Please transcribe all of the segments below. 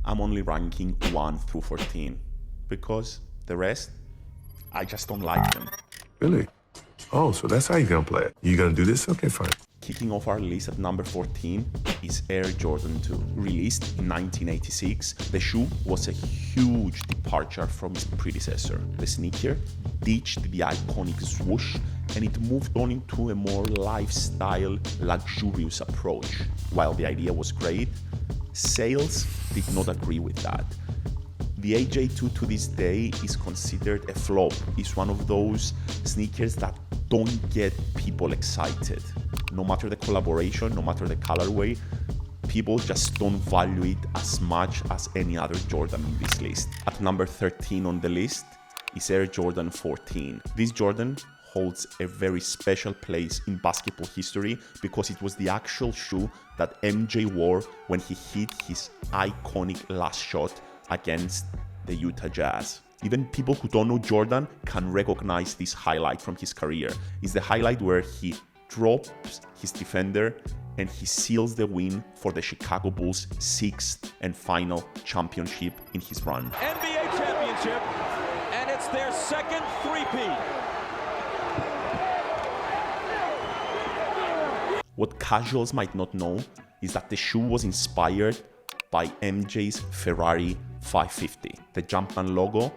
I'm only ranking 1 through 14 because the rest, I just don't like them. Really? Oh, so that's how you're gonna play it. You gonna do this? Okay, fine. Kicking off our list at number 14 is Air Jordan 2. Released in 1986, the shoe was a huge departure from its predecessor. The sneaker ditched the iconic swoosh and it moved on into a more lifestyle, luxurious approach. While the idea was great, sales did not agree with that. The AJ2 to this day is considered a flop. It's one of those sneakers that don't get people excited. No matter the collaboration, no matter the colorway, people just don't value it as much as any other Jordan in this list. At number 13 on the list is Air Jordan 14. This Jordan holds a very special place in basketball history because it was the actual shoe that MJ wore when he hit his iconic last shot against the Utah Jazz. Even people who don't know Jordan can recognize this highlight from his career. It's the highlight where he drops his defender and he seals the win for the Chicago Bulls' 6th and final championship in his run. NBA championship, and it's their second three-peat. What casuals might not know is that the shoe was inspired by MJ's Ferrari 550. The Jumpman logo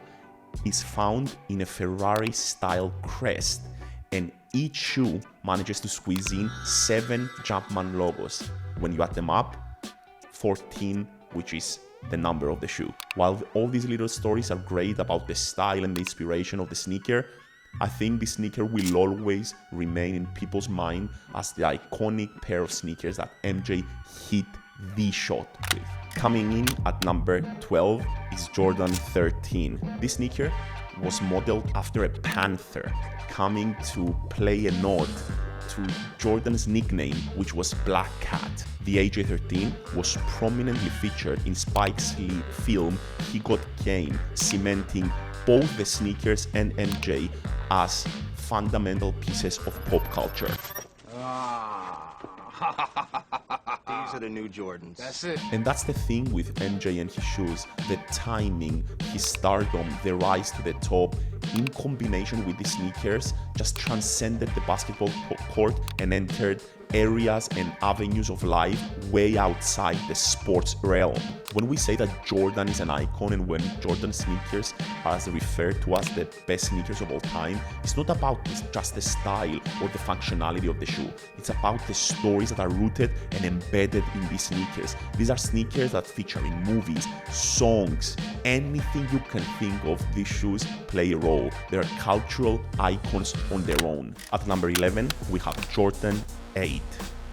is found in a Ferrari-style crest, and each shoe manages to squeeze in 7 Jumpman logos. When you add them up, 14, which is the number of the shoe. While all these little stories are great about the style and the inspiration of the sneaker, I think this sneaker will always remain in people's mind as the iconic pair of sneakers that MJ hit the shot with. Coming in at number 12 is Jordan 13. This sneaker was modeled after a panther, coming to play a nod to Jordan's nickname, which was Black Cat. The AJ13 was prominently featured in Spike Lee's film He Got Game, cementing both the sneakers and MJ as fundamental pieces of pop culture. These are the new Jordans. That's it. And that's the thing with MJ and his shoes, the timing, his stardom, the rise to the top, in combination with the sneakers, just transcended the basketball court and entered areas and avenues of life way outside the sports realm. When we say that Jordan is an icon and when Jordan sneakers are referred to as the best sneakers of all time, it's not about just the style or the functionality of the shoe. It's about the stories that are rooted and embedded in these sneakers. These are sneakers that feature in movies, songs, anything you can think of. These shoes play a role. They are cultural icons on their own. At number 11, we have Jordan 8.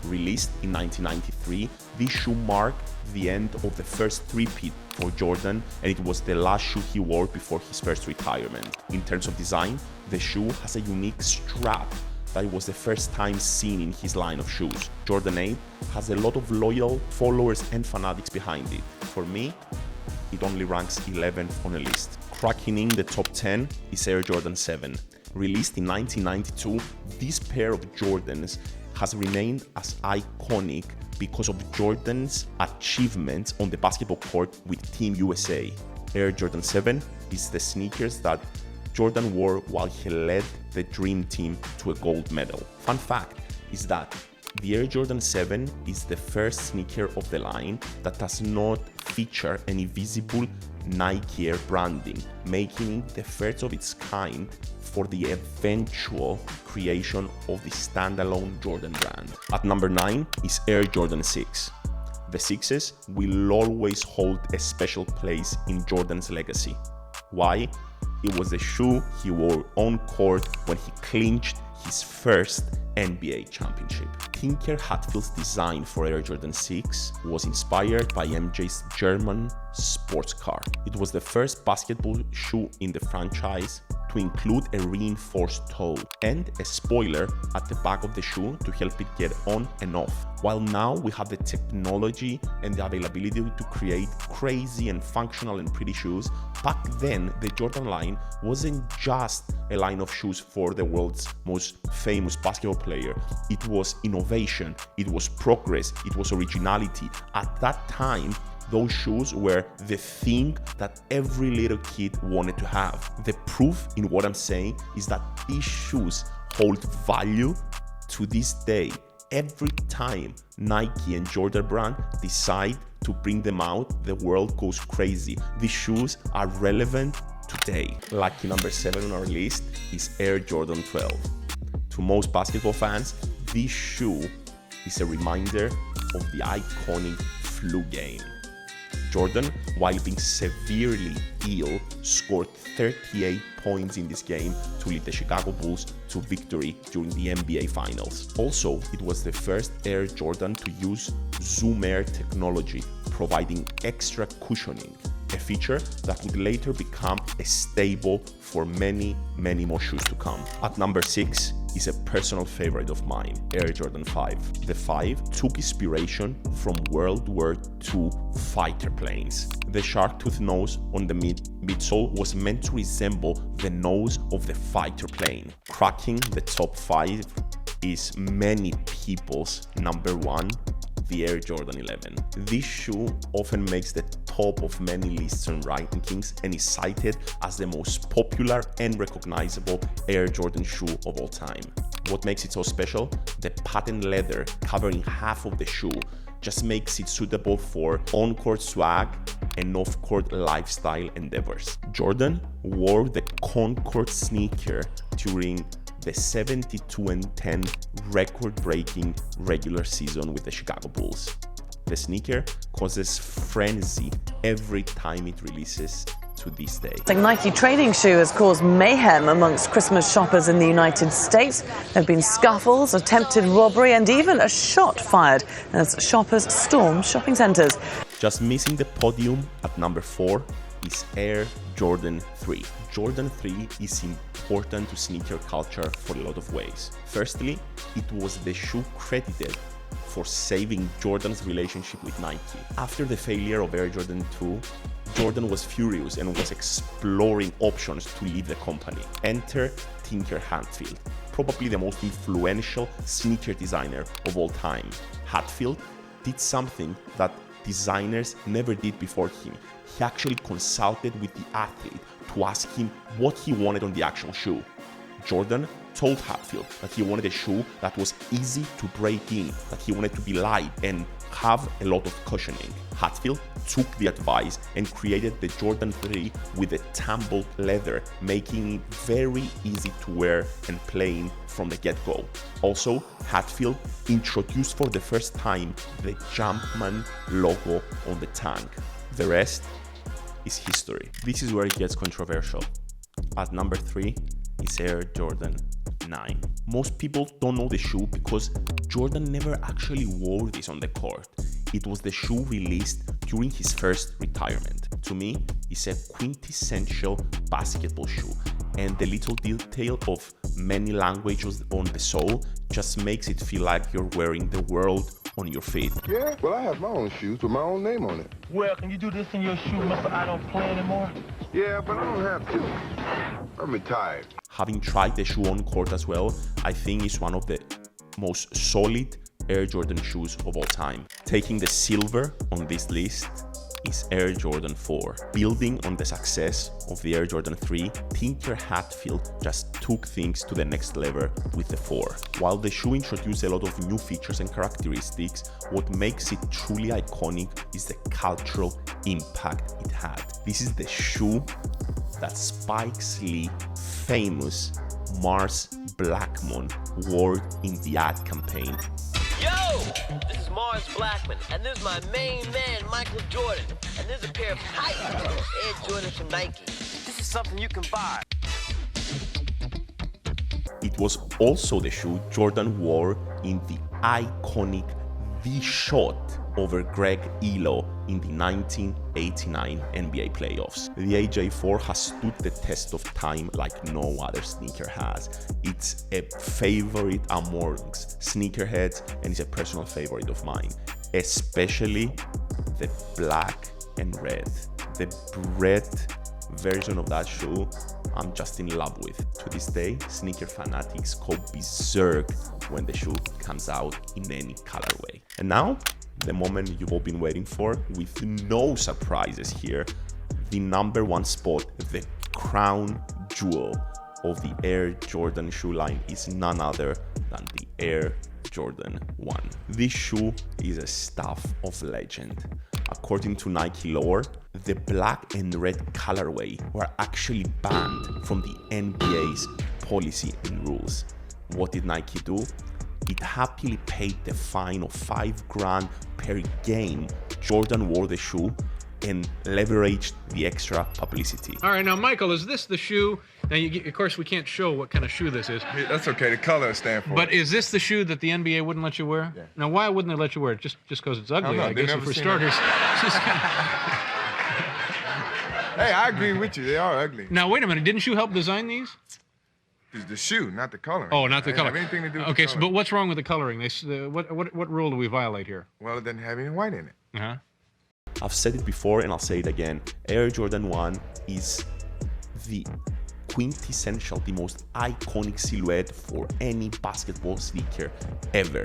Released in 1993, this shoe marked the end of the first three-peat for Jordan, and it was the last shoe he wore before his first retirement. In terms of design, the shoe has a unique strap that was the first time seen in his line of shoes. Jordan 8 has a lot of loyal followers and fanatics behind it. For me, it only ranks 11th on a list. Cracking in the top 10 is Air Jordan 7. Released in 1992, this pair of Jordans has remained as iconic because of Jordan's achievements on the basketball court with Team USA. Air Jordan 7 is the sneakers that Jordan wore while he led the Dream Team to a gold medal. Fun fact is that the Air Jordan 7 is the first sneaker of the line that does not feature any visible Nike Air branding, making it the first of its kind for the eventual creation of the standalone Jordan brand. At number 9 is Air Jordan 6. The 6s will always hold a special place in Jordan's legacy. Why? It was the shoe he wore on court when he clinched his first NBA championship. Tinker Hatfield's design for Air Jordan 6 was inspired by MJ's German sports car. It was the first basketball shoe in the franchise to include a reinforced toe and a spoiler at the back of the shoe to help it get on and off. While now we have the technology and the availability to create crazy and functional and pretty shoes, back then the Jordan line wasn't just a line of shoes for the world's most famous basketball player. It was innovation, it was progress, it was originality. At that time, Those shoes were the thing that every little kid wanted to have. The proof in what I'm saying is that these shoes hold value to this day. Every time Nike and Jordan brand decide to bring them out, the world goes crazy. These shoes are relevant today. Lucky number 7 on our list is Air Jordan 12. To most basketball fans, this shoe is a reminder of the iconic flu game. Jordan, while being severely ill, scored 38 points in this game to lead the Chicago Bulls to victory during the NBA Finals. Also, it was the first Air Jordan to use Zoom Air technology, providing extra cushioning, a feature that would later become a staple for many more shoes to come. At number 6 is a personal favorite of mine, Air Jordan 5. The 5 took inspiration from World War II fighter planes. The shark tooth nose on the midsole was meant to resemble the nose of the fighter plane. Cracking the top 5 is many people's number 1, the Air Jordan 11. This shoe often makes the top of many lists and rankings and is cited as the most popular and recognizable Air Jordan shoe of all time. What makes it so special? The patent leather covering half of the shoe just makes it suitable for on-court swag and off-court lifestyle endeavors. Jordan wore the Concord sneaker during the 72-10 record-breaking regular season with the Chicago Bulls. The sneaker causes frenzy every time it releases to this day. The Nike trading shoe has caused mayhem amongst Christmas shoppers in the United States. There have been scuffles, attempted robbery, and even a shot fired as shoppers stormed shopping centres. Just missing the podium at number 4 is Air Jordan 3. Jordan 3 is important to sneaker culture for a lot of ways. Firstly, it was the shoe credited for saving Jordan's relationship with Nike. After the failure of Air Jordan 2, Jordan was furious and was exploring options to leave the company. Enter Tinker Hatfield, probably the most influential sneaker designer of all time. Hatfield did something that designers never did before him. He actually consulted with the athlete to ask him what he wanted on the actual shoe. Jordan told Hatfield that he wanted a shoe that was easy to break in, that he wanted to be light and have a lot of cushioning. Hatfield took the advice and created the Jordan 3 with a tumbled leather, making it very easy to wear and playing from the get-go. Also, Hatfield introduced for the first time the Jumpman logo on the tank. The rest is history. This is where it gets controversial. At number 3 is Air Jordan 9. Most people don't know the shoe because Jordan never actually wore this on the court. It was the shoe released during his first retirement. To me, it's a quintessential basketball shoe, and the little detail of many languages on the sole just makes it feel like you're wearing the world on your feet. Yeah, well, I have my own shoes with my own name on it. Well, can you do this in your shoe, Mr. I don't play anymore? Yeah, but I don't have to. I'm retired. Having tried the shoe on court as well, I think it's one of the most solid Air Jordan shoes of all time. Taking the silver on this list is Air Jordan 4. Building on the success of the Air Jordan 3, Tinker Hatfield just took things to the next level with the 4. While the shoe introduced a lot of new features and characteristics, what makes it truly iconic is the cultural impact it had. This is the shoe that Spike Lee's famous Mars Blackmon wore in the ad campaign. Yo! This is Mars Blackman, and this is my main man, Michael Jordan. And there's a pair of tight Air Jordans from Nike. This is something you can buy. It was also the shoe Jordan wore in the iconic The Shot over Greg Elo in the 1989 NBA playoffs. The AJ4 has stood the test of time like no other sneaker has. It's a favorite amongst sneakerheads and it's a personal favorite of mine, especially the black and red. The red version of that shoe I'm just in love with. To this day, sneaker fanatics go berserk when the shoe comes out in any colorway. And now, the moment you've all been waiting for, with no surprises here. The #1 spot, the crown jewel of the Air Jordan shoe line, is none other than the Air Jordan 1. This shoe is a stuff of legend. According to Nike lore, the black and red colorway were actually banned from the NBA's policy and rules. What did Nike do? It happily paid the fine of $5,000 per game Jordan wore the shoe and leveraged the extra publicity. All right, now Michael, is this the shoe? Now, of course, we can't show what kind of shoe this is. Yeah, that's okay. The color stands for But it. is this the shoe that the NBA wouldn't let you wear? Yeah. Now, why wouldn't they let you wear it? Just because it's ugly, know. I They've guess, never for seen starters. Hey, I agree with you. They are ugly. Now, wait a minute. Didn't you help design these? It's the shoe, not the coloring. Oh, not the It color. doesn't have anything to do with okay, the so, color. but what's wrong with the coloring? What rule do we violate here? Well, it doesn't have any white in it. Uh-huh. I've said it before and I'll say it again. Air Jordan 1 is the quintessential, the most iconic silhouette for any basketball sneaker ever.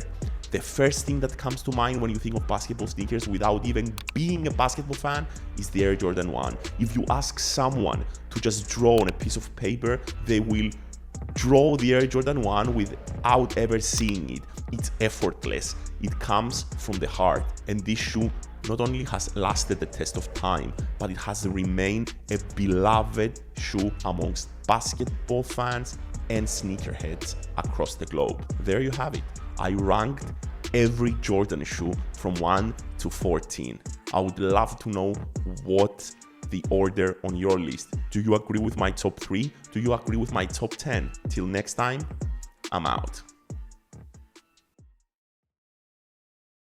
The first thing that comes to mind when you think of basketball sneakers without even being a basketball fan is the Air Jordan 1. If you ask someone to just draw on a piece of paper, they will draw the Air Jordan 1 without ever seeing it. It's effortless. It comes from the heart. And this shoe not only has lasted the test of time, but it has remained a beloved shoe amongst basketball fans and sneakerheads across the globe. There you have it. I ranked every Jordan shoe from 1 to 14. I would love to know what the order on your list. Do you agree with my top 3? Do you agree with my top 10? Till next time, I'm out.